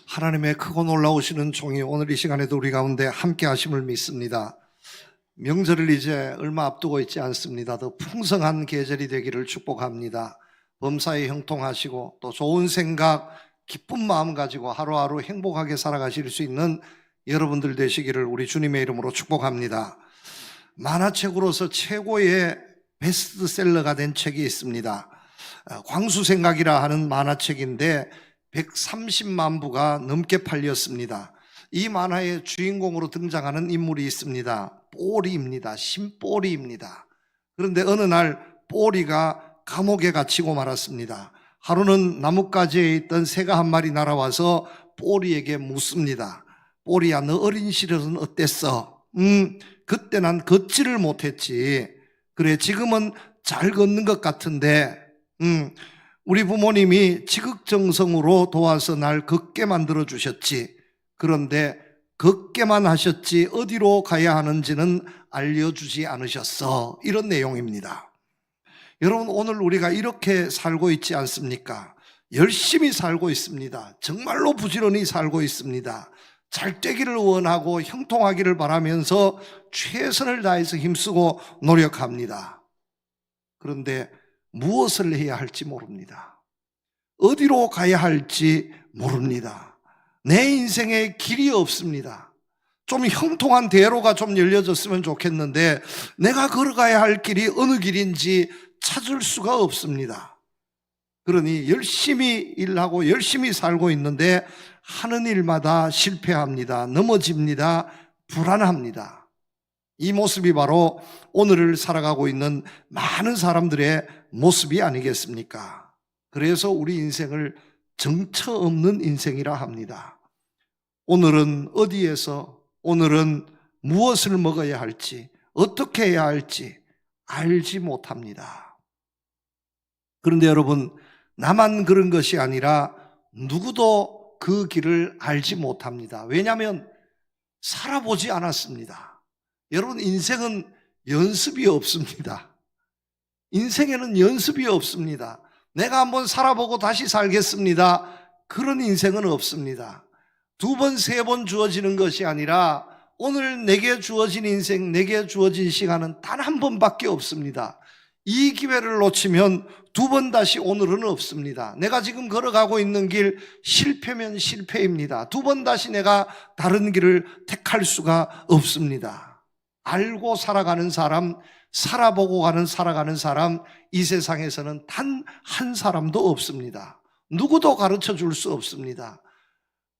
하나님의 크고 놀라우시는 종이 오늘 이 시간에도 우리 가운데 함께 하심을 믿습니다. 명절을 이제 얼마 앞두고 있지 않습니다. 더 풍성한 계절이 되기를 축복합니다. 범사에 형통하시고 또 좋은 생각, 기쁜 마음 가지고 하루하루 행복하게 살아가실 수 있는 여러분들 되시기를 우리 주님의 이름으로 축복합니다. 만화책으로서 최고의 베스트셀러가 된 책이 있습니다. 광수생각이라 하는 만화책인데 130만 부가 넘게 팔렸습니다. 이 만화의 주인공으로 등장하는 인물이 있습니다. 뽀리입니다. 신뽀리입니다. 그런데 어느 날 뽀리가 감옥에 갇히고 말았습니다. 하루는 나뭇가지에 있던 새가 한 마리 날아와서 뽀리에게 묻습니다. 뽀리야, 너 어린 시절은 어땠어? 그때 난 걷지를 못했지. 그래, 지금은 잘 걷는 것 같은데 우리 부모님이 지극정성으로 도와서 날 걷게 만들어 주셨지. 그런데 걷게만 하셨지 어디로 가야 하는지는 알려주지 않으셨어. 이런 내용입니다. 여러분, 오늘 우리가 이렇게 살고 있지 않습니까? 열심히 살고 있습니다. 정말로 부지런히 살고 있습니다. 잘 되기를 원하고 형통하기를 바라면서 최선을 다해서 힘쓰고 노력합니다. 그런데 무엇을 해야 할지 모릅니다. 어디로 가야 할지 모릅니다. 내 인생에 길이 없습니다. 좀 형통한 대로가 좀 열려졌으면 좋겠는데 내가 걸어가야 할 길이 어느 길인지 찾을 수가 없습니다. 그러니 열심히 일하고 열심히 살고 있는데 하는 일마다 실패합니다. 넘어집니다. 불안합니다. 이 모습이 바로 오늘을 살아가고 있는 많은 사람들의 모습이 아니겠습니까? 그래서 우리 인생을 정처 없는 인생이라 합니다. 오늘은 어디에서, 오늘은 무엇을 먹어야 할지, 어떻게 해야 할지 알지 못합니다. 그런데 여러분, 나만 그런 것이 아니라 누구도 그 길을 알지 못합니다. 왜냐하면 살아보지 않았습니다. 여러분, 인생은 연습이 없습니다. 인생에는 연습이 없습니다. 내가 한번 살아보고 다시 살겠습니다. 그런 인생은 없습니다. 두 번, 세 번 주어지는 것이 아니라 오늘 내게 주어진 인생, 내게 주어진 시간은 단 한 번밖에 없습니다. 이 기회를 놓치면 두 번 다시 오늘은 없습니다. 내가 지금 걸어가고 있는 길 실패면 실패입니다. 두 번 다시 내가 다른 길을 택할 수가 없습니다. 알고 살아가는 사람, 살아보고 살아가는 사람, 이 세상에서는 단 한 사람도 없습니다. 누구도 가르쳐 줄 수 없습니다.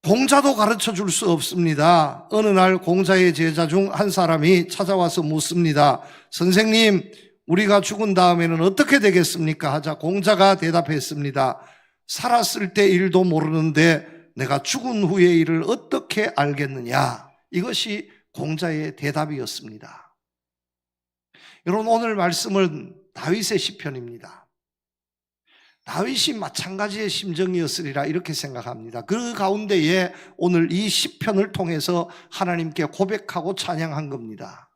공자도 가르쳐 줄 수 없습니다. 어느 날 공자의 제자 중 한 사람이 찾아와서 묻습니다. 선생님, 우리가 죽은 다음에는 어떻게 되겠습니까? 하자 공자가 대답했습니다. 살았을 때 일도 모르는데 내가 죽은 후의 일을 어떻게 알겠느냐? 이것이 공자의 대답이었습니다. 여러분, 오늘 말씀은 다윗의 시편입니다. 다윗이 마찬가지의 심정이었으리라 이렇게 생각합니다. 그 가운데에 오늘 이 시편을 통해서 하나님께 고백하고 찬양한 겁니다.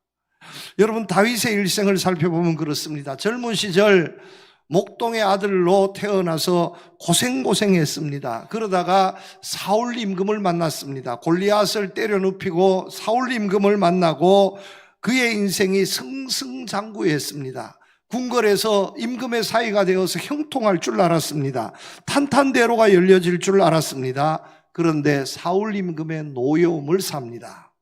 여러분, 다윗의 일생을 살펴보면 그렇습니다. 젊은 시절 목동의 아들로 태어나서 고생했습니다. 그러다가 사울 임금을 만났습니다. 골리앗을 때려 눕히고 사울 임금을 만나고 그의 인생이 승승장구했습니다. 궁궐에서 임금의 사이가 되어서 형통할 줄 알았습니다. 탄탄대로가 열려질 줄 알았습니다. 그런데 사울 임금의 노여움을 삽니다.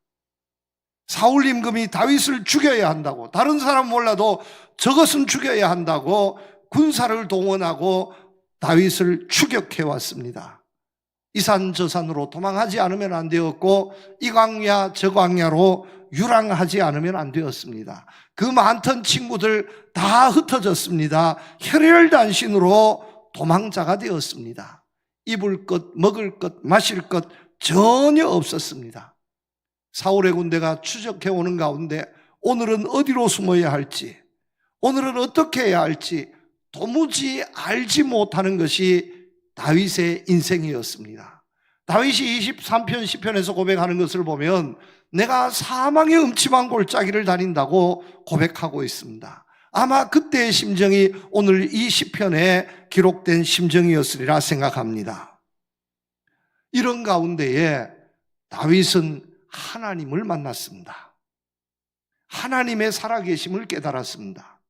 사울 임금이 다윗을 죽여야 한다고, 다른 사람 몰라도 저것은 죽여야 한다고 군사를 동원하고 다윗을 추격해 왔습니다. 이 산 저 산으로 도망하지 않으면 안 되었고 이 광야 저 광야로 유랑하지 않으면 안 되었습니다. 그 많던 친구들 다 흩어졌습니다. 혈혈단신으로 도망자가 되었습니다. 입을 것, 먹을 것, 마실 것 전혀 없었습니다. 사울의 군대가 추적해 오는 가운데 오늘은 어디로 숨어야 할지, 오늘은 어떻게 해야 할지 도무지 알지 못하는 것이 다윗의 인생이었습니다. 다윗이 23편 시편에서 고백하는 것을 보면 내가 사망의 음침한 골짜기를 다닌다고 고백하고 있습니다. 아마 그때의 심정이 오늘 이 시편에 기록된 심정이었으리라 생각합니다. 이런 가운데에 다윗은 하나님을 만났습니다. 하나님의 살아계심을 깨달았습니다.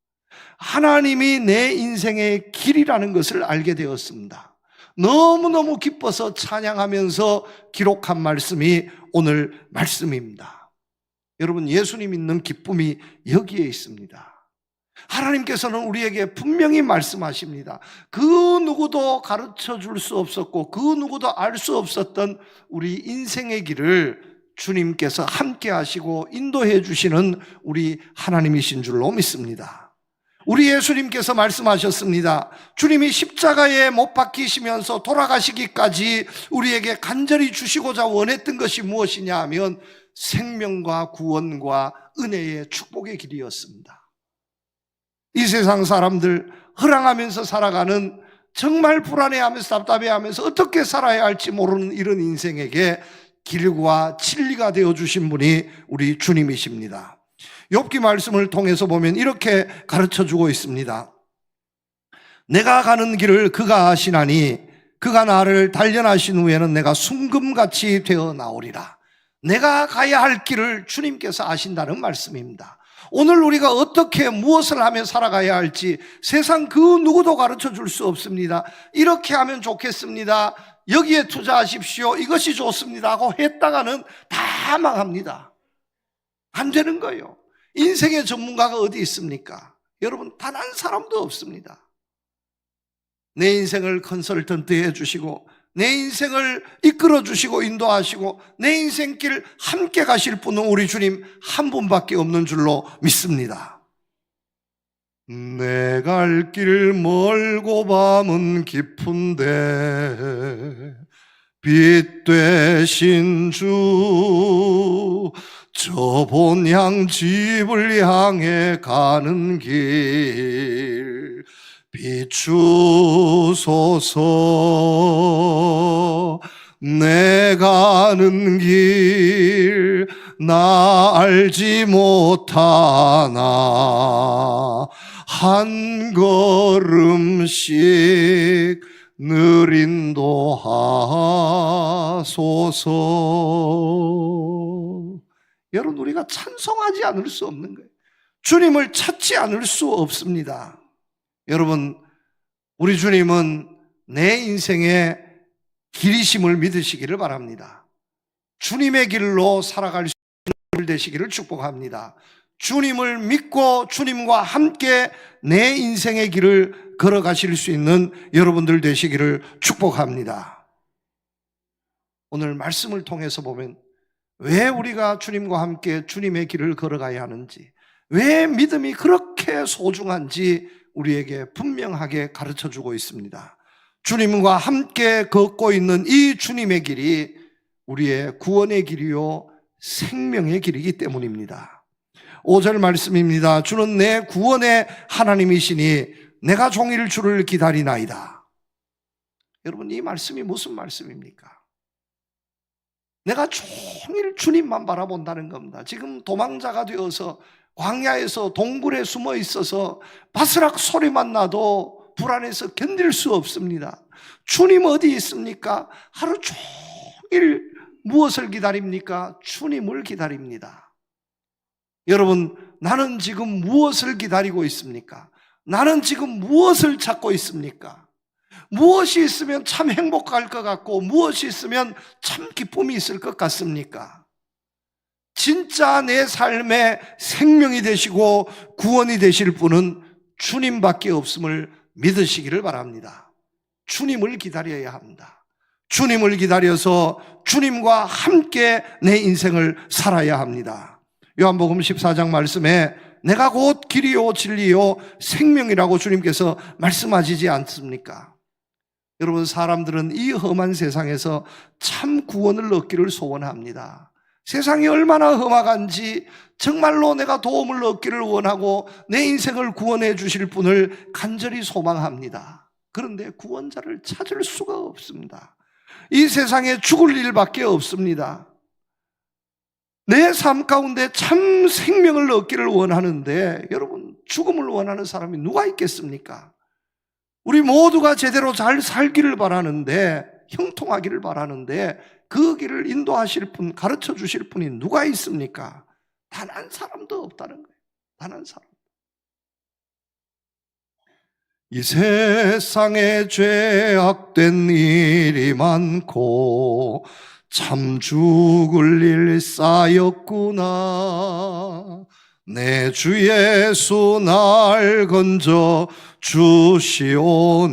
하나님이 내 인생의 길이라는 것을 알게 되었습니다. 너무너무 기뻐서 찬양하면서 기록한 말씀이 오늘 말씀입니다. 여러분, 예수님 믿는 기쁨이 여기에 있습니다. 하나님께서는 우리에게 분명히 말씀하십니다. 그 누구도 가르쳐 줄 수 없었고 그 누구도 알 수 없었던 우리 인생의 길을 주님께서 함께 하시고 인도해 주시는 우리 하나님이신 줄로 믿습니다. 우리 예수님께서 말씀하셨습니다. 주님이 십자가에 못 박히시면서 돌아가시기까지 우리에게 간절히 주시고자 원했던 것이 무엇이냐 하면 생명과 구원과 은혜의 축복의 길이었습니다. 이 세상 사람들 허랑하면서 살아가는, 정말 불안해하면서 답답해하면서 어떻게 살아야 할지 모르는 이런 인생에게 길과 진리가 되어주신 분이 우리 주님이십니다. 욥기 말씀을 통해서 보면 이렇게 가르쳐주고 있습니다. 내가 가는 길을 그가 아시나니 그가 나를 단련하신 후에는 내가 순금같이 되어 나오리라. 내가 가야 할 길을 주님께서 아신다는 말씀입니다. 오늘 우리가 어떻게 무엇을 하며 살아가야 할지 세상 그 누구도 가르쳐 줄 수 없습니다. 이렇게 하면 좋겠습니다. 여기에 투자하십시오. 이것이 좋습니다 하고 했다가는 다 망합니다. 안 되는 거예요. 인생의 전문가가 어디 있습니까? 여러분, 단 한 사람도 없습니다. 내 인생을 컨설턴트 해주시고 내 인생을 이끌어 주시고 인도하시고 내 인생길 함께 가실 분은 우리 주님 한 분밖에 없는 줄로 믿습니다. 내 갈 길 멀고 밤은 깊은데 빛 되신 주, 저 본향 집을 향해 가는 길 비추소서. 내 가는 길 나 알지 못하나 한 걸음씩 늘 인도하소서. 여러분, 우리가 찬송하지 않을 수 없는 거예요. 주님을 찾지 않을 수 없습니다. 여러분, 우리 주님은 내 인생의 길이심을 믿으시기를 바랍니다. 주님의 길로 살아갈 수 있는 길 되시기를 축복합니다. 주님을 믿고 주님과 함께 내 인생의 길을 걸어가실 수 있는 여러분들 되시기를 축복합니다. 오늘 말씀을 통해서 보면 왜 우리가 주님과 함께 주님의 길을 걸어가야 하는지, 왜 믿음이 그렇게 소중한지 우리에게 분명하게 가르쳐주고 있습니다. 주님과 함께 걷고 있는 이 주님의 길이 우리의 구원의 길이요 생명의 길이기 때문입니다. 5절 말씀입니다. 주는 내 구원의 하나님이시니 내가 종일 주를 기다리나이다. 여러분, 이 말씀이 무슨 말씀입니까? 내가 종일 주님만 바라본다는 겁니다. 지금 도망자가 되어서 광야에서 동굴에 숨어 있어서 바스락 소리만 나도 불안해서 견딜 수 없습니다. 주님 어디 있습니까? 하루 종일 무엇을 기다립니까? 주님을 기다립니다. 여러분, 나는 지금 무엇을 기다리고 있습니까? 나는 지금 무엇을 찾고 있습니까? 무엇이 있으면 참 행복할 것 같고 무엇이 있으면 참 기쁨이 있을 것 같습니까? 진짜 내 삶의 생명이 되시고 구원이 되실 분은 주님밖에 없음을 믿으시기를 바랍니다. 주님을 기다려야 합니다. 주님을 기다려서 주님과 함께 내 인생을 살아야 합니다. 요한복음 14장 말씀에 내가 곧 길이요 진리요 생명이라고 주님께서 말씀하시지 않습니까? 여러분, 사람들은 이 험한 세상에서 참 구원을 얻기를 소원합니다. 세상이 얼마나 험악한지 정말로 내가 도움을 얻기를 원하고 내 인생을 구원해 주실 분을 간절히 소망합니다. 그런데 구원자를 찾을 수가 없습니다. 이 세상에 죽을 일밖에 없습니다. 내 삶 가운데 참 생명을 얻기를 원하는데 여러분, 죽음을 원하는 사람이 누가 있겠습니까? 우리 모두가 제대로 잘 살기를 바라는데 형통하기를 바라는데 그 길을 인도하실 분, 가르쳐 주실 분이 누가 있습니까? 단 한 사람도 없다는 거예요. 단 한 사람. 이 세상에 죄악된 일이 많고 참 죽을 일 쌓였구나. 내 주 예수 날 건져 주시오니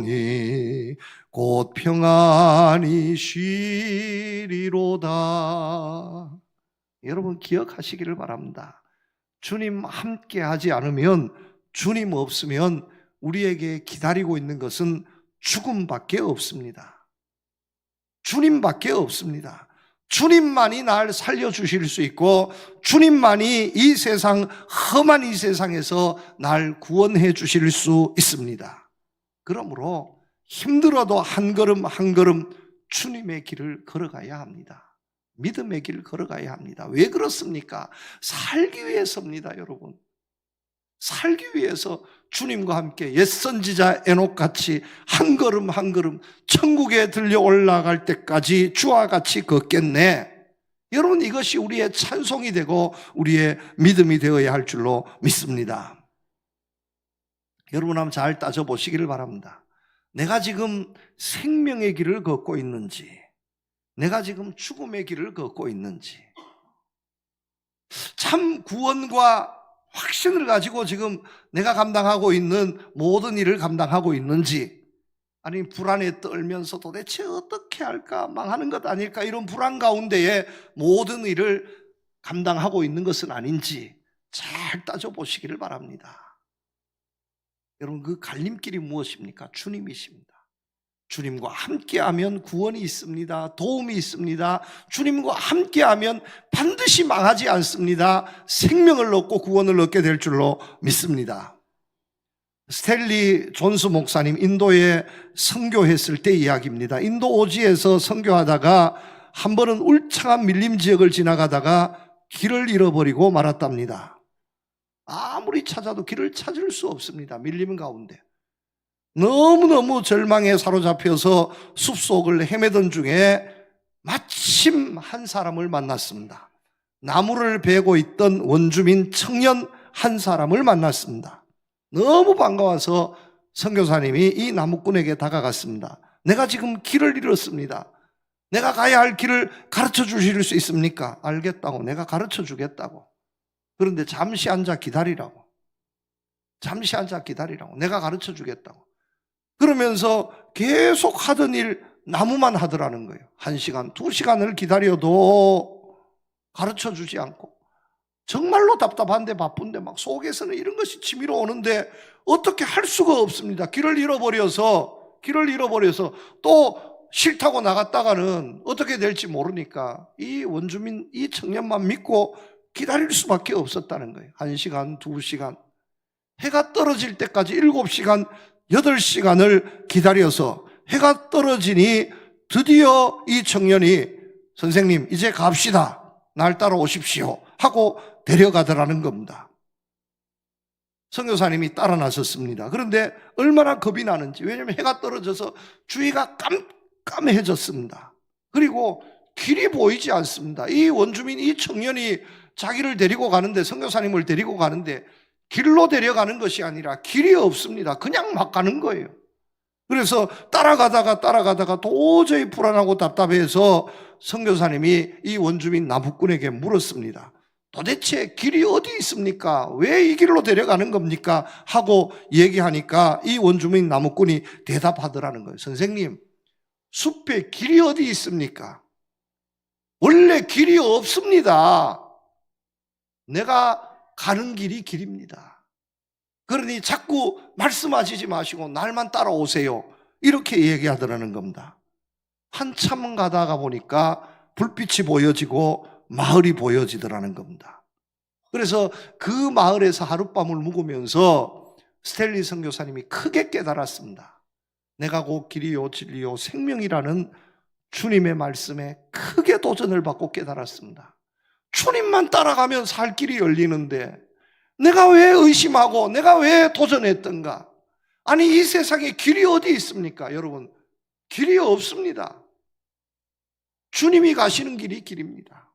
곧 평안히 쉬리로다. 여러분 기억하시기를 바랍니다. 주님 함께 하지 않으면, 주님 없으면 우리에게 기다리고 있는 것은 죽음밖에 없습니다. 주님밖에 없습니다. 주님만이 날 살려주실 수 있고 주님만이 이 세상, 험한 이 세상에서 날 구원해 주실 수 있습니다. 그러므로 힘들어도 한 걸음 한 걸음 주님의 길을 걸어가야 합니다. 믿음의 길을 걸어가야 합니다. 왜 그렇습니까? 살기 위해서입니다, 여러분. 살기 위해서 주님과 함께 옛 선지자 에녹같이 한 걸음 한 걸음 천국에 들려 올라갈 때까지 주와 같이 걷겠네. 여러분, 이것이 우리의 찬송이 되고 우리의 믿음이 되어야 할 줄로 믿습니다. 여러분 한번 잘 따져보시기를 바랍니다. 내가 지금 생명의 길을 걷고 있는지, 내가 지금 죽음의 길을 걷고 있는지, 참 구원과 확신을 가지고 지금 내가 감당하고 있는 모든 일을 감당하고 있는지, 아니 불안에 떨면서 도대체 어떻게 할까, 망하는 것 아닐까, 이런 불안 가운데에 모든 일을 감당하고 있는 것은 아닌지 잘 따져보시기를 바랍니다. 여러분, 그 갈림길이 무엇입니까? 주님이십니다. 주님과 함께하면 구원이 있습니다. 도움이 있습니다. 주님과 함께하면 반드시 망하지 않습니다. 생명을 얻고 구원을 얻게 될 줄로 믿습니다. 스탠리 존스 목사님, 인도에 선교했을 때 이야기입니다. 인도 오지에서 선교하다가 한 번은 울창한 밀림 지역을 지나가다가 길을 잃어버리고 말았답니다. 아무리 찾아도 길을 찾을 수 없습니다. 밀림 가운데 너무너무 절망에 사로잡혀서 숲속을 헤매던 중에 마침 한 사람을 만났습니다. 나무를 베고 있던 원주민 청년 한 사람을 만났습니다. 너무 반가워서 선교사님이 이 나무꾼에게 다가갔습니다. 내가 지금 길을 잃었습니다. 내가 가야 할 길을 가르쳐 주실 수 있습니까? 알겠다고, 내가 가르쳐 주겠다고. 그런데 잠시 앉아 기다리라고. 잠시 앉아 기다리라고. 내가 가르쳐 주겠다고. 그러면서 계속 하던 일 나무만 하더라는 거예요. 1시간, 2시간을 기다려도 가르쳐 주지 않고, 정말로 답답한데 바쁜데 막 속에서는 이런 것이 치밀어 오는데 어떻게 할 수가 없습니다. 길을 잃어버려서 또 싫다고 나갔다가는 어떻게 될지 모르니까 이 원주민, 이 청년만 믿고 기다릴 수밖에 없었다는 거예요. 1시간, 2시간, 해가 떨어질 때까지 7시간, 8시간을 기다려서 해가 떨어지니 드디어 이 청년이 선생님 이제 갑시다, 날 따라오십시오 하고 데려가더라는 겁니다. 선교사님이 따라 나섰습니다. 그런데 얼마나 겁이 나는지, 왜냐하면 해가 떨어져서 주위가 깜깜해졌습니다. 그리고 길이 보이지 않습니다. 이 원주민, 이 청년이 자기를 데리고 가는데, 선교사님을 데리고 가는데 길로 데려가는 것이 아니라 길이 없습니다. 그냥 막 가는 거예요. 그래서 따라가다가 도저히 불안하고 답답해서 선교사님이 이 원주민 나무꾼에게 물었습니다. 도대체 길이 어디 있습니까? 왜 이 길로 데려가는 겁니까? 하고 얘기하니까 이 원주민 나무꾼이 대답하더라는 거예요. 선생님, 숲에 길이 어디 있습니까? 원래 길이 없습니다. 내가 가는 길이 길입니다. 그러니 자꾸 말씀하시지 마시고 날만 따라오세요. 이렇게 얘기하더라는 겁니다. 한참 가다가 보니까 불빛이 보여지고 마을이 보여지더라는 겁니다. 그래서 그 마을에서 하룻밤을 묵으면서 스탠리 선교사님이 크게 깨달았습니다. 내가 곧 길이요 진리요 생명이라는 주님의 말씀에 크게 도전을 받고 깨달았습니다. 주님만 따라가면 살 길이 열리는데 내가 왜 의심하고 내가 왜 도전했던가? 아니 이 세상에 길이 어디 있습니까? 여러분, 길이 없습니다. 주님이 가시는 길이 길입니다.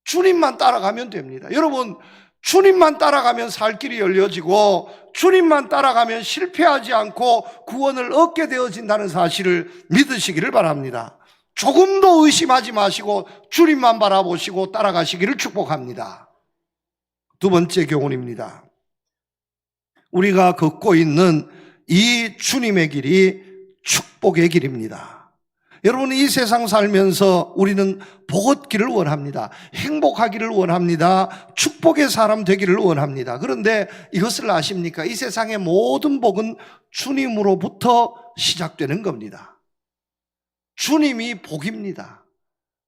주님만 따라가면 됩니다. 여러분, 주님만 따라가면 살 길이 열려지고 주님만 따라가면 실패하지 않고 구원을 얻게 되어진다는 사실을 믿으시기를 바랍니다. 조금도 의심하지 마시고 주님만 바라보시고 따라가시기를 축복합니다. 두 번째 교훈입니다. 우리가 걷고 있는 이 주님의 길이 축복의 길입니다. 여러분, 이 세상 살면서 우리는 복 얻기를 원합니다. 행복하기를 원합니다. 축복의 사람 되기를 원합니다. 그런데 이것을 아십니까? 이 세상의 모든 복은 주님으로부터 시작되는 겁니다. 주님이 복입니다.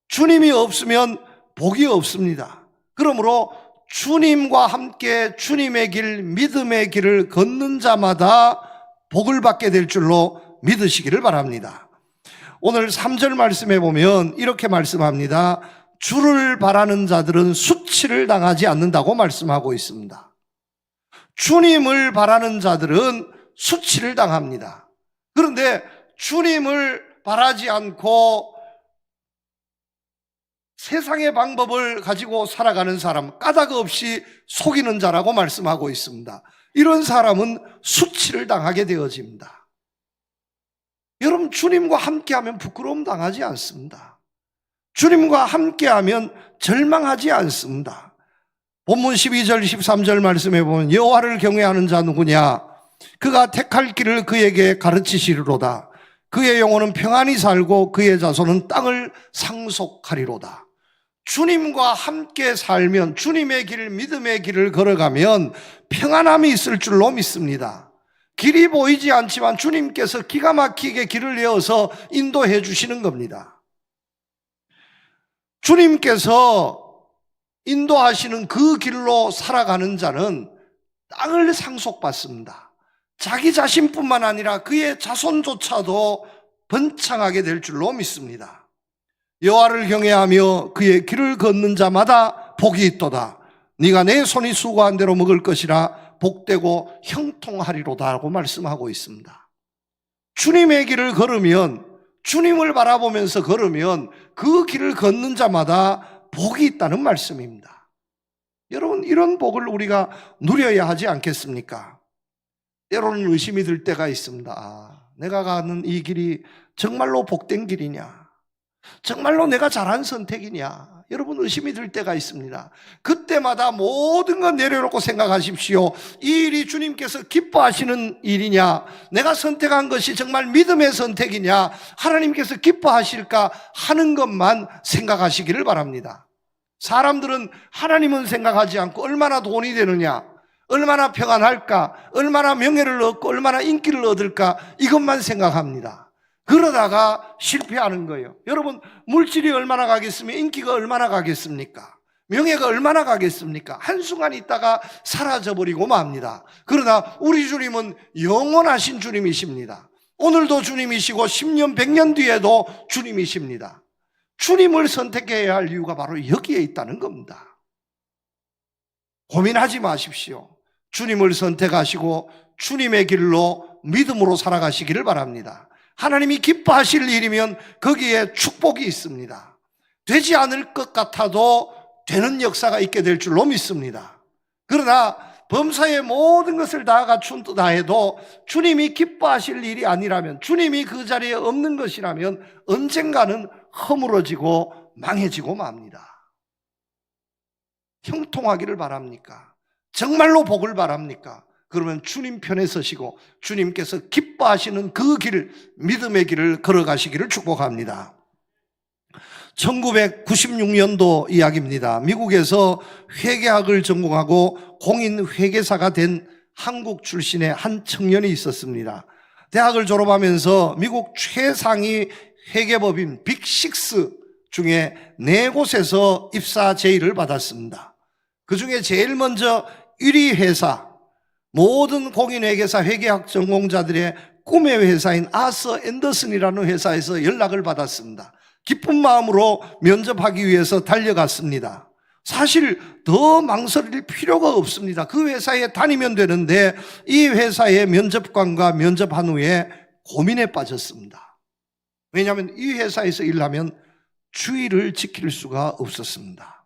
주님이 없으면 복이 없습니다. 그러므로 주님과 함께 주님의 길, 믿음의 길을 걷는 자마다 복을 받게 될 줄로 믿으시기를 바랍니다. 오늘 3절 말씀에 보면 이렇게 말씀합니다. 주를 바라는 자들은 수치를 당하지 않는다고 말씀하고 있습니다. 주님을 바라는 자들은 수치를 당합니다. 그런데 주님을 바라지 않고 세상의 방법을 가지고 살아가는 사람, 까닭 없이 속이는 자라고 말씀하고 있습니다. 이런 사람은 수치를 당하게 되어집니다. 여러분, 주님과 함께하면 부끄러움 당하지 않습니다. 주님과 함께하면 절망하지 않습니다. 본문 12절 13절 말씀해 보면 여호와를 경외하는 자 누구냐? 그가 택할 길을 그에게 가르치시리로다. 그의 영혼은 평안히 살고 그의 자손은 땅을 상속하리로다. 주님과 함께 살면, 주님의 길, 믿음의 길을 걸어가면 평안함이 있을 줄로 믿습니다. 길이 보이지 않지만 주님께서 기가 막히게 길을 내어서 인도해 주시는 겁니다. 주님께서 인도하시는 그 길로 살아가는 자는 땅을 상속받습니다. 자기 자신뿐만 아니라 그의 자손조차도 번창하게 될 줄로 믿습니다. 여호와를 경외하며 그의 길을 걷는 자마다 복이 있도다. 네가 내 손이 수고한 대로 먹을 것이라 복되고 형통하리로다라고 말씀하고 있습니다. 주님의 길을 걸으면, 주님을 바라보면서 걸으면 그 길을 걷는 자마다 복이 있다는 말씀입니다. 여러분, 이런 복을 우리가 누려야 하지 않겠습니까? 때로는 의심이 들 때가 있습니다. 아, 내가 가는 이 길이 정말로 복된 길이냐? 정말로 내가 잘한 선택이냐? 여러분, 의심이 들 때가 있습니다. 그때마다 모든 건 내려놓고 생각하십시오. 이 일이 주님께서 기뻐하시는 일이냐? 내가 선택한 것이 정말 믿음의 선택이냐? 하나님께서 기뻐하실까 하는 것만 생각하시기를 바랍니다. 사람들은 하나님은 생각하지 않고 얼마나 돈이 되느냐, 얼마나 평안할까, 얼마나 명예를 얻고 얼마나 인기를 얻을까, 이것만 생각합니다. 그러다가 실패하는 거예요. 여러분, 물질이 얼마나 가겠으며 인기가 얼마나 가겠습니까? 명예가 얼마나 가겠습니까? 한순간 있다가 사라져버리고 맙니다. 그러나 우리 주님은 영원하신 주님이십니다. 오늘도 주님이시고 10년, 100년 뒤에도 주님이십니다. 주님을 선택해야 할 이유가 바로 여기에 있다는 겁니다. 고민하지 마십시오. 주님을 선택하시고 주님의 길로 믿음으로 살아가시기를 바랍니다. 하나님이 기뻐하실 일이면 거기에 축복이 있습니다. 되지 않을 것 같아도 되는 역사가 있게 될 줄로 믿습니다. 그러나 범사의 모든 것을 다 갖춘다 해도 주님이 기뻐하실 일이 아니라면, 주님이 그 자리에 없는 것이라면 언젠가는 허물어지고 망해지고 맙니다. 형통하기를 바랍니까? 정말로 복을 바랍니까? 그러면 주님 편에 서시고 주님께서 기뻐하시는 그 길, 믿음의 길을 걸어가시기를 축복합니다. 1996년도 이야기입니다. 미국에서 회계학을 전공하고 공인 회계사가 된 한국 출신의 한 청년이 있었습니다. 대학을 졸업하면서 미국 최상위 회계법인 빅6 중에 4곳에서 입사 제의를 받았습니다. 그 중에 제일 먼저 1위 회사, 모든 공인회계사 회계학 전공자들의 꿈의 회사인 아서 앤더슨이라는 회사에서 연락을 받았습니다. 기쁜 마음으로 면접하기 위해서 달려갔습니다. 사실 더 망설일 필요가 없습니다. 그 회사에 다니면 되는데 이 회사의 면접관과 면접한 후에 고민에 빠졌습니다. 왜냐하면 이 회사에서 일하면 주의를 지킬 수가 없었습니다.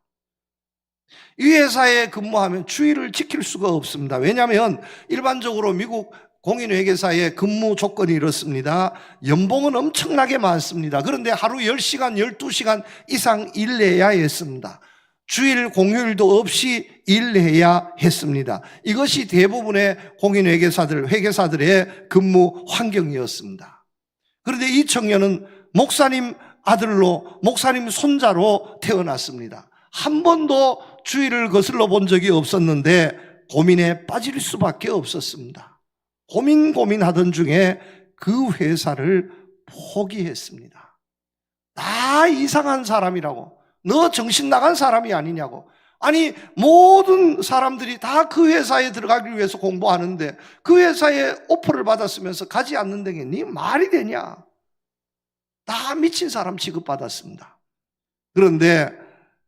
이 회사에 근무하면 주의를 지킬 수가 없습니다. 왜냐하면 일반적으로 미국 공인회계사의 근무 조건이 이렇습니다. 연봉은 엄청나게 많습니다. 그런데 하루 10시간, 12시간 이상 일해야 했습니다. 주일, 공휴일도 없이 일해야 했습니다. 이것이 대부분의 공인회계사들, 회계사들의 근무 환경이었습니다. 그런데 이 청년은 목사님 아들로, 목사님 손자로 태어났습니다. 한 번도 주일을 거슬러 본 적이 없었는데 고민에 빠질 수밖에 없었습니다. 고민하던 중에 그 회사를 포기했습니다. 나 이상한 사람이라고, 너 정신 나간 사람이 아니냐고. 아니, 모든 사람들이 다 그 회사에 들어가기 위해서 공부하는데 그 회사에 오퍼를 받았으면서 가지 않는데 네 말이 되냐. 다 미친 사람 취급받았습니다. 그런데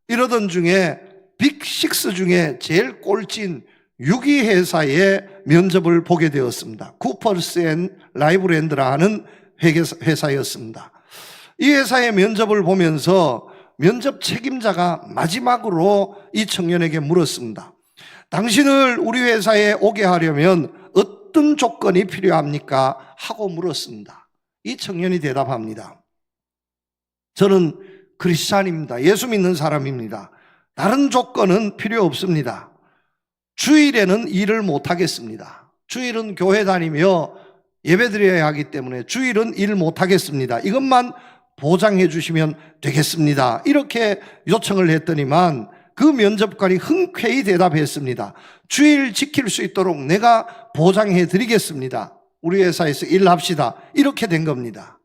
이러던 중에 빅6 중에 제일 꼴찌인 6위 회사의 면접을 보게 되었습니다. 쿠퍼스 앤 라이브랜드라 하는 회사였습니다. 이 회사의 면접을 보면서 면접 책임자가 마지막으로 이 청년에게 물었습니다. 당신을 우리 회사에 오게 하려면 어떤 조건이 필요합니까? 하고 물었습니다. 이 청년이 대답합니다. 저는 크리스찬입니다. 예수 믿는 사람입니다. 다른 조건은 필요 없습니다. 주일에는 일을 못하겠습니다. 주일은 교회 다니며 예배드려야 하기 때문에 주일은 일 못하겠습니다. 이것만 보장해 주시면 되겠습니다. 이렇게 요청을 했더니만 그 면접관이 흔쾌히 대답했습니다. 주일 지킬 수 있도록 내가 보장해 드리겠습니다. 우리 회사에서 일합시다. 이렇게 된 겁니다.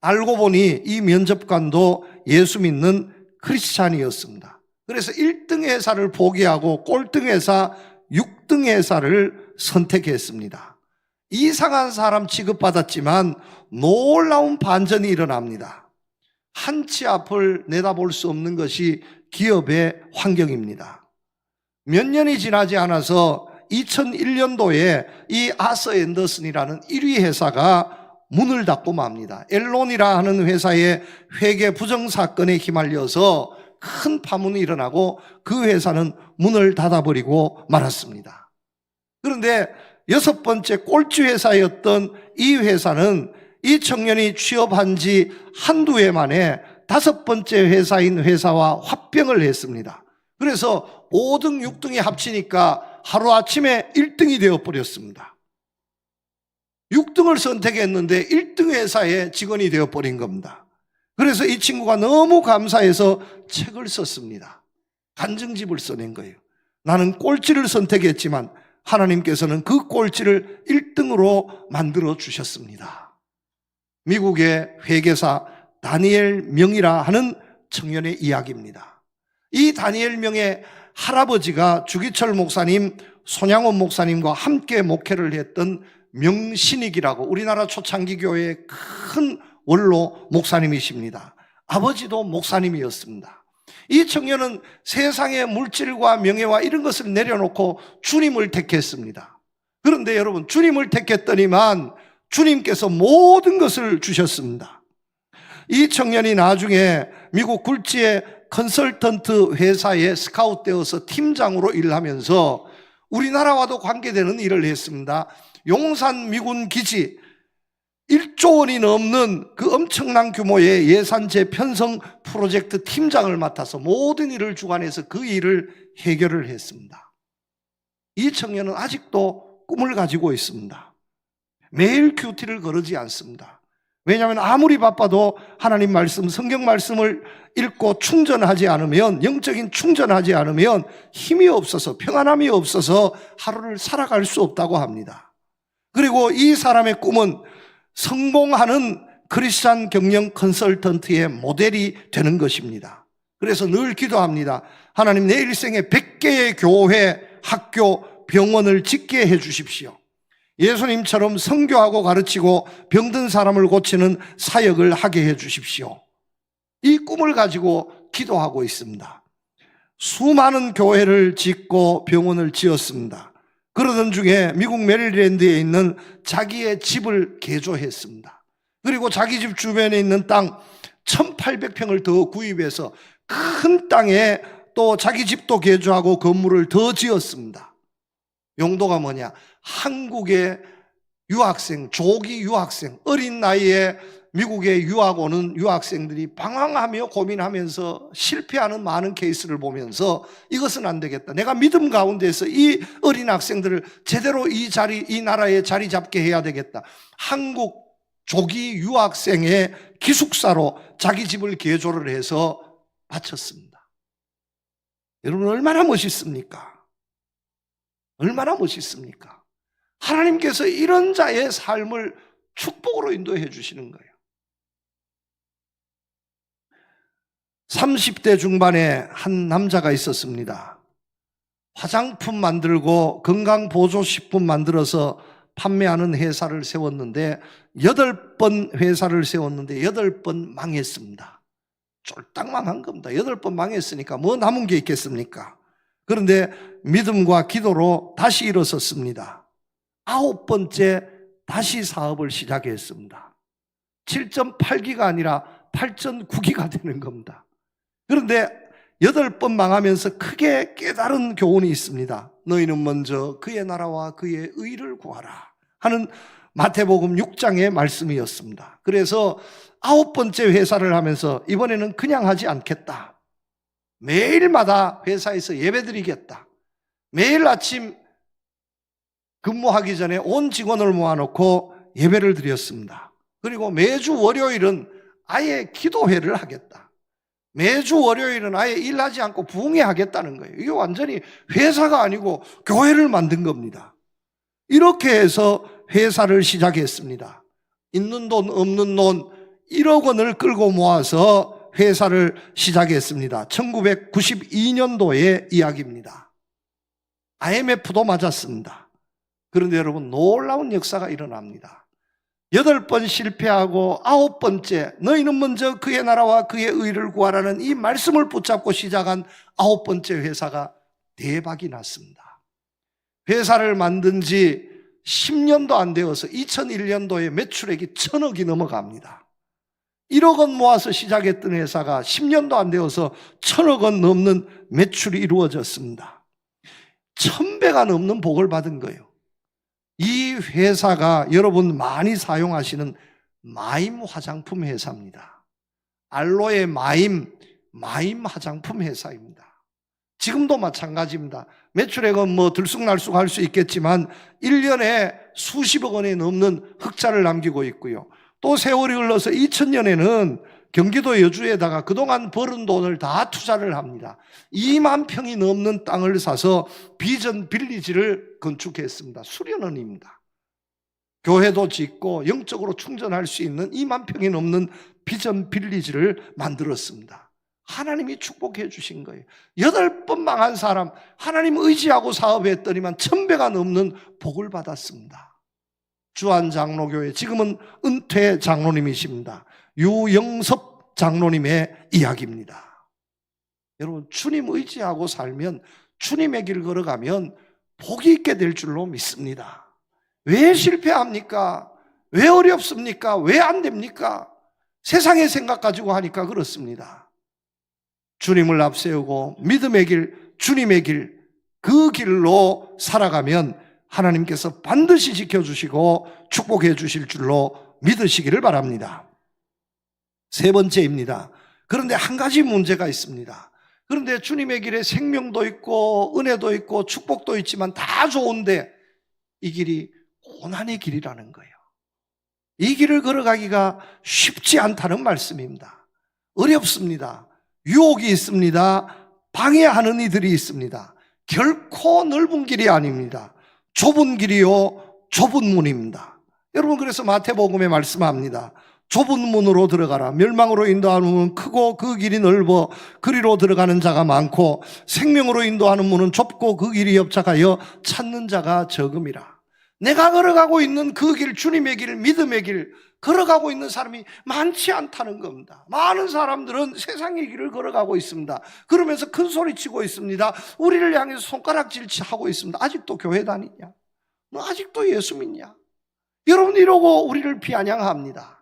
알고 보니 이 면접관도 예수 믿는 크리스찬이었습니다. 그래서 1등 회사를 포기하고 꼴등 회사, 6등 회사를 선택했습니다. 이상한 사람 취급받았지만 놀라운 반전이 일어납니다. 한치 앞을 내다볼 수 없는 것이 기업의 환경입니다. 몇 년이 지나지 않아서 2001년도에 이 아서 앤더슨이라는 1위 회사가 문을 닫고 맙니다. 엘론이라 하는 회사의 회계 부정 사건에 휘말려서 큰 파문이 일어나고 그 회사는 문을 닫아버리고 말았습니다. 그런데 6번째 꼴찌 회사였던 이 회사는 이 청년이 취업한 지 한두 해 만에 5번째 회사인 회사와 합병을 했습니다. 그래서 5등, 6등이 합치니까 하루아침에 1등이 되어버렸습니다. 6등을 선택했는데 1등 회사의 직원이 되어버린 겁니다. 그래서 이 친구가 너무 감사해서 책을 썼습니다. 간증집을 써낸 거예요. 나는 꼴찌를 선택했지만 하나님께서는 그 꼴찌를 1등으로 만들어 주셨습니다. 미국의 회계사 다니엘 명이라 하는 청년의 이야기입니다. 이 다니엘 명의 할아버지가 주기철 목사님, 손양원 목사님과 함께 목회를 했던 명신익이라고 우리나라 초창기 교회의 큰 원로 목사님이십니다. 아버지도 목사님이었습니다. 이 청년은 세상의 물질과 명예와 이런 것을 내려놓고 주님을 택했습니다. 그런데 여러분, 주님을 택했더니만 주님께서 모든 것을 주셨습니다. 이 청년이 나중에 미국 굴지의 컨설턴트 회사에 스카웃되어서 팀장으로 일하면서 우리나라와도 관계되는 일을 했습니다. 용산 미군 기지 1조 원이 넘는 그 엄청난 규모의 예산제 편성 프로젝트 팀장을 맡아서 모든 일을 주관해서 그 일을 해결을 했습니다. 이 청년은 아직도 꿈을 가지고 있습니다. 매일 큐티를 거르지 않습니다. 왜냐하면 아무리 바빠도 하나님 말씀, 성경 말씀을 읽고 충전하지 않으면, 영적인 충전하지 않으면 힘이 없어서, 평안함이 없어서 하루를 살아갈 수 없다고 합니다. 그리고 이 사람의 꿈은 성공하는 크리스찬 경영 컨설턴트의 모델이 되는 것입니다. 그래서 늘 기도합니다. 하나님, 내 일생에 100개의 교회, 학교, 병원을 짓게 해 주십시오. 예수님처럼 선교하고 가르치고 병든 사람을 고치는 사역을 하게 해 주십시오. 이 꿈을 가지고 기도하고 있습니다. 수많은 교회를 짓고 병원을 지었습니다. 그러던 중에 미국 메릴랜드에 있는 자기의 집을 개조했습니다. 그리고 자기 집 주변에 있는 땅 1800평을 더 구입해서 큰 땅에 또 자기 집도 개조하고 건물을 더 지었습니다. 용도가 뭐냐? 한국의 유학생, 조기 유학생, 어린 나이에 미국에 유학 오는 유학생들이 방황하며 고민하면서 실패하는 많은 케이스를 보면서 이것은 안 되겠다. 내가 믿음 가운데서 이 어린 학생들을 제대로 이 나라에 자리 잡게 해야 되겠다. 한국 조기 유학생의 기숙사로 자기 집을 개조를 해서 바쳤습니다. 여러분, 얼마나 멋있습니까? 얼마나 멋있습니까? 하나님께서 이런 자의 삶을 축복으로 인도해 주시는 거예요. 30대 중반에 한 남자가 있었습니다. 화장품 만들고 건강보조식품 만들어서 판매하는 회사를 세웠는데 8번 회사를 세웠는데 8번 망했습니다. 쫄딱 망한 겁니다. 8번 망했으니까 뭐 남은 게 있겠습니까? 그런데 믿음과 기도로 다시 일어섰습니다. 9번째 다시 사업을 시작했습니다. 7.8기가 아니라 8.9기가 되는 겁니다. 그런데 8번 망하면서 크게 깨달은 교훈이 있습니다. 너희는 먼저 그의 나라와 그의 의를 구하라 하는 마태복음 6장의 말씀이었습니다. 그래서 9번째 회사를 하면서 이번에는 그냥 하지 않겠다. 매일마다 회사에서 예배드리겠다. 매일 아침 근무하기 전에 온 직원을 모아놓고 예배를 드렸습니다. 그리고 매주 월요일은 아예 기도회를 하겠다. 매주 월요일은 아예 일하지 않고 부흥회하겠다는 거예요. 이게 완전히 회사가 아니고 교회를 만든 겁니다. 이렇게 해서 회사를 시작했습니다. 있는 돈 없는 돈 1억 원을 끌고 모아서 회사를 시작했습니다. 1992년도의 이야기입니다. IMF도 맞았습니다. 그런데 여러분, 놀라운 역사가 일어납니다. 8번 실패하고 9번째 너희는 먼저 그의 나라와 그의 의를 구하라는 이 말씀을 붙잡고 시작한 9번째 회사가 대박이 났습니다. 회사를 만든 지 10년도 안 되어서 2001년도에 매출액이 1000억이 넘어갑니다. 1억 원 모아서 시작했던 회사가 10년도 안 되어서 1000억 원 넘는 매출이 이루어졌습니다. 1000배가 넘는 복을 받은 거예요. 이 회사가 여러분 많이 사용하시는 마임 화장품 회사입니다. 알로에 마임 화장품 회사입니다. 지금도 마찬가지입니다. 매출액은 뭐 들쑥날쑥 할 수 있겠지만 1년에 수십억 원이 넘는 흑자를 남기고 있고요. 또 세월이 흘러서 2000년에는 경기도 여주에다가 그동안 벌은 돈을 다 투자를 합니다. 2만 평이 넘는 땅을 사서 비전 빌리지를 건축했습니다. 수련원입니다. 교회도 짓고 영적으로 충전할 수 있는 2만 평이 넘는 비전 빌리지를 만들었습니다. 하나님이 축복해 주신 거예요. 8번 망한 사람, 하나님 의지하고 사업했더니만 1000배가 넘는 복을 받았습니다. 주안장로교회, 지금은 은퇴 장로님이십니다. 유영섭 장로님의 이야기입니다. 여러분, 주님 의지하고 살면, 주님의 길 걸어가면 복이 있게 될 줄로 믿습니다. 왜 실패합니까? 왜 어렵습니까? 왜 안 됩니까? 세상의 생각 가지고 하니까 그렇습니다. 주님을 앞세우고 믿음의 길, 주님의 길, 그 길로 살아가면 하나님께서 반드시 지켜주시고 축복해 주실 줄로 믿으시기를 바랍니다. 세 번째입니다. 그런데 한 가지 문제가 있습니다. 그런데 주님의 길에 생명도 있고 은혜도 있고 축복도 있지만 다 좋은데 이 길이 고난의 길이라는 거예요. 이 길을 걸어가기가 쉽지 않다는 말씀입니다. 어렵습니다. 유혹이 있습니다. 방해하는 이들이 있습니다. 결코 넓은 길이 아닙니다. 좁은 길이요 좁은 문입니다. 여러분, 그래서 마태복음에 말씀합니다. 좁은 문으로 들어가라. 멸망으로 인도하는 문은 크고 그 길이 넓어 그리로 들어가는 자가 많고 생명으로 인도하는 문은 좁고 그 길이 협착하여 찾는 자가 적음이라. 내가 걸어가고 있는 그 길, 주님의 길, 믿음의 길 걸어가고 있는 사람이 많지 않다는 겁니다. 많은 사람들은 세상의 길을 걸어가고 있습니다. 그러면서 큰 소리 치고 있습니다. 우리를 향해서 손가락질하고 있습니다. 아직도 교회 다니냐? 너 아직도 예수 믿냐? 여러분, 이러고 우리를 비아냥합니다.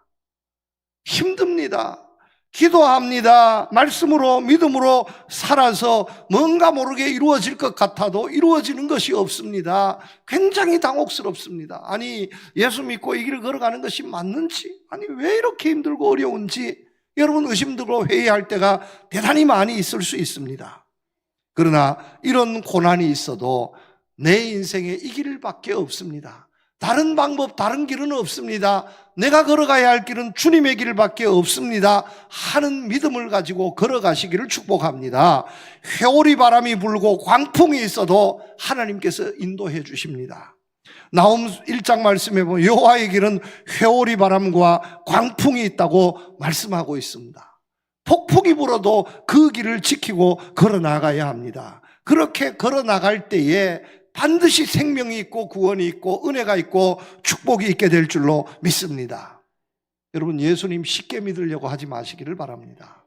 힘듭니다. 기도합니다. 말씀으로 믿음으로 살아서 뭔가 모르게 이루어질 것 같아도 이루어지는 것이 없습니다. 굉장히 당혹스럽습니다. 아니, 예수 믿고 이 길을 걸어가는 것이 맞는지, 아니 왜 이렇게 힘들고 어려운지 여러분 의심들고 회의할 때가 대단히 많이 있을 수 있습니다. 그러나 이런 고난이 있어도 내 인생에 이 길밖에 없습니다. 다른 방법, 다른 길은 없습니다. 내가 걸어가야 할 길은 주님의 길밖에 없습니다 하는 믿음을 가지고 걸어가시기를 축복합니다. 회오리 바람이 불고 광풍이 있어도 하나님께서 인도해 주십니다. 나홈 1장 말씀에 보면 여호와의 길은 회오리 바람과 광풍이 있다고 말씀하고 있습니다. 폭풍이 불어도 그 길을 지키고 걸어나가야 합니다. 그렇게 걸어나갈 때에 반드시 생명이 있고 구원이 있고 은혜가 있고 축복이 있게 될 줄로 믿습니다. 여러분, 예수님 쉽게 믿으려고 하지 마시기를 바랍니다.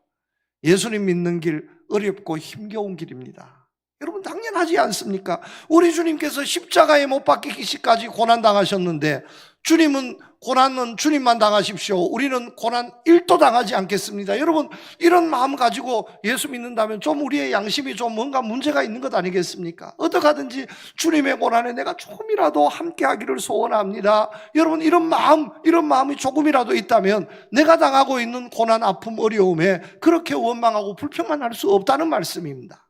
예수님 믿는 길 어렵고 힘겨운 길입니다. 여러분, 당연하지 않습니까? 우리 주님께서 십자가에 못 박히기까지 고난당하셨는데 주님은 고난은 주님만 당하십시오. 우리는 고난 1도 당하지 않겠습니다. 여러분, 이런 마음 가지고 예수 믿는다면 좀 우리의 양심이 좀 뭔가 문제가 있는 것 아니겠습니까? 어떻게 하든지 주님의 고난에 내가 조금이라도 함께 하기를 소원합니다. 여러분, 이런 마음이 조금이라도 있다면 내가 당하고 있는 고난, 아픔, 어려움에 그렇게 원망하고 불평만 할 수 없다는 말씀입니다.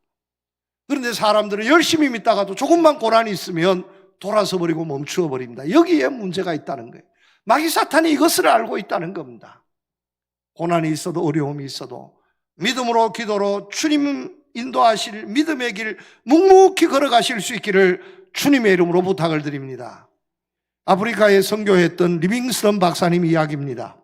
그런데 사람들은 열심히 믿다가도 조금만 고난이 있으면 돌아서 버리고 멈추어 버립니다. 여기에 문제가 있다는 거예요. 마귀 사탄이 이것을 알고 있다는 겁니다. 고난이 있어도 어려움이 있어도 믿음으로 기도로 주님 인도하실 믿음의 길 묵묵히 걸어가실 수 있기를 주님의 이름으로 부탁을 드립니다. 아프리카에 선교했던 리빙스턴 박사님 이야기입니다.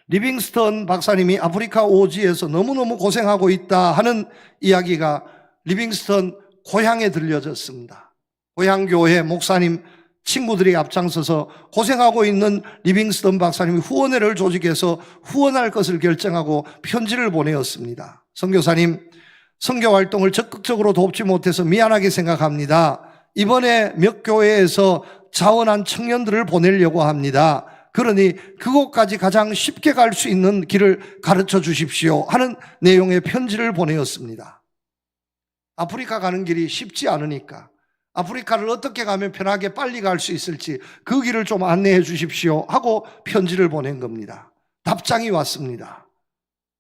리빙스턴 박사님이 아프리카 오지에서 너무너무 고생하고 있다 하는 이야기가 리빙스턴 고향에 들려졌습니다. 고향 교회 목사님 친구들이 앞장서서 고생하고 있는 리빙스턴 박사님이 후원회를 조직해서 후원할 것을 결정하고 편지를 보내었습니다. 선교사님, 선교 활동을 적극적으로 돕지 못해서 미안하게 생각합니다. 이번에 몇 교회에서 자원한 청년들을 보내려고 합니다. 그러니 그곳까지 가장 쉽게 갈 수 있는 길을 가르쳐 주십시오 하는 내용의 편지를 보내었습니다. 아프리카 가는 길이 쉽지 않으니까 아프리카를 어떻게 가면 편하게 빨리 갈 수 있을지 그 길을 좀 안내해 주십시오 하고 편지를 보낸 겁니다. 답장이 왔습니다.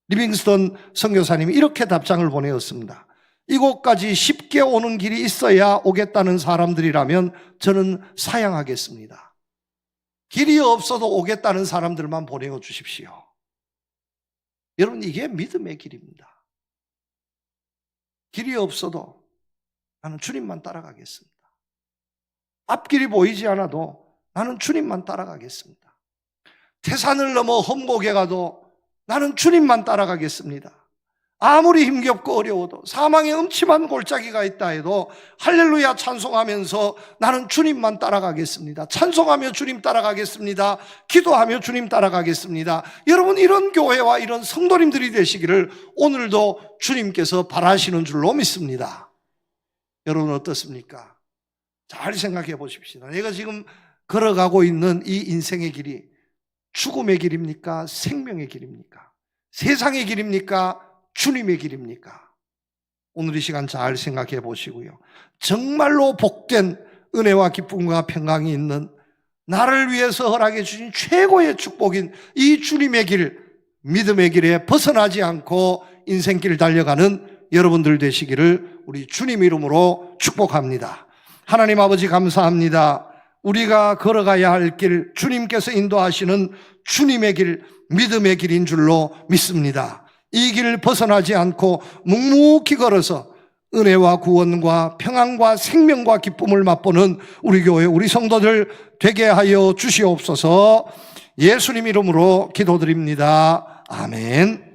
리빙스턴 선교사님이 이렇게 답장을 보내었습니다. 이곳까지 쉽게 오는 길이 있어야 오겠다는 사람들이라면 저는 사양하겠습니다. 길이 없어도 오겠다는 사람들만 보내어 주십시오. 여러분, 이게 믿음의 길입니다. 길이 없어도 나는 주님만 따라가겠습니다. 앞길이 보이지 않아도 나는 주님만 따라가겠습니다. 태산을 넘어 험곡에 가도 나는 주님만 따라가겠습니다. 아무리 힘겹고 어려워도 사망의 음침한 골짜기가 있다 해도 할렐루야 찬송하면서 나는 주님만 따라가겠습니다. 찬송하며 주님 따라가겠습니다. 기도하며 주님 따라가겠습니다. 여러분, 이런 교회와 이런 성도님들이 되시기를 오늘도 주님께서 바라시는 줄로 믿습니다. 여러분 어떻습니까? 잘 생각해 보십시다. 내가 지금 걸어가고 있는 이 인생의 길이 죽음의 길입니까? 생명의 길입니까? 세상의 길입니까? 주님의 길입니까? 오늘 이 시간 잘 생각해 보시고요. 정말로 복된 은혜와 기쁨과 평강이 있는 나를 위해서 허락해 주신 최고의 축복인 이 주님의 길, 믿음의 길에 벗어나지 않고 인생길을 달려가는 여러분들 되시기를 우리 주님 이름으로 축복합니다. 하나님 아버지 감사합니다. 우리가 걸어가야 할 길, 주님께서 인도하시는 주님의 길, 믿음의 길인 줄로 믿습니다. 이 길을 벗어나지 않고 묵묵히 걸어서 은혜와 구원과 평안과 생명과 기쁨을 맛보는 우리 교회, 우리 성도들 되게 하여 주시옵소서. 예수님 이름으로 기도드립니다. 아멘.